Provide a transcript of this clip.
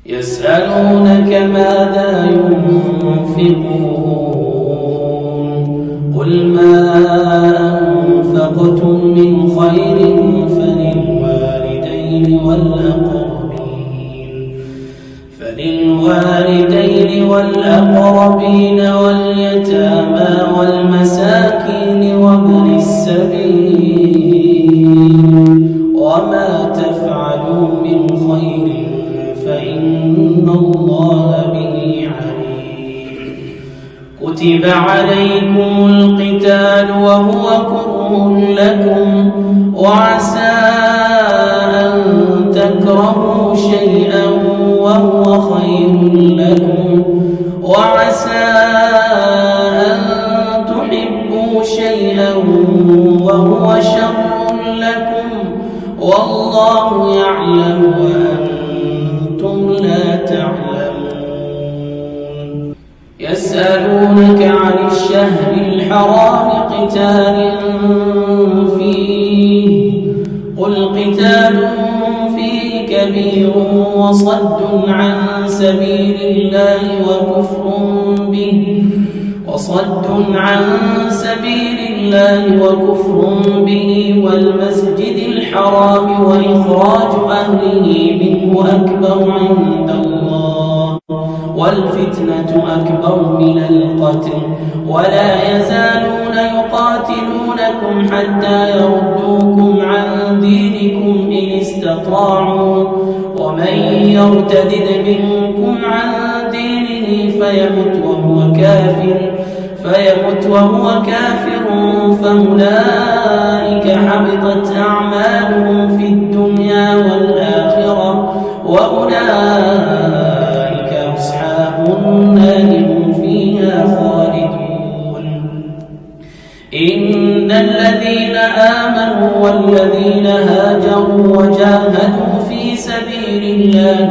يسألونك ماذا ينفقون قل ما أنفقتم من خير فللوالدين والأقربين واليتامى والمساكين وابن السبيل وما تفعلوا من خير فإن الله به عليم. كتب عليكم القتال وهو كره لكم وعسى أن تكرهوا شيئا وهو خير لكم وعسى أن تحبوا شيئا وهو شر لكم والله يعلم وأنتم لا تعلمون. يسألونك عن الشهر الحرام قتال فيه قل قتال فيه كبير وصد عن سبيل الله وكفر به والمسجد الحرام وإخراج أهله منه أكبر عند الله والفتنة أكبر من القتل ولا يزالون يقاتلونكم حتى يردوكم عن دينكم إن استطاعوا ومن يرتدد منكم عن دينه فيمت وهو كافر فأولئك حبطت أعمالهم في الدنيا والآخرة وأولئك أصحاب النار هم فيها خالدون. إن الذين آمنوا والذين هاجروا وجاهدوا في سبيل الله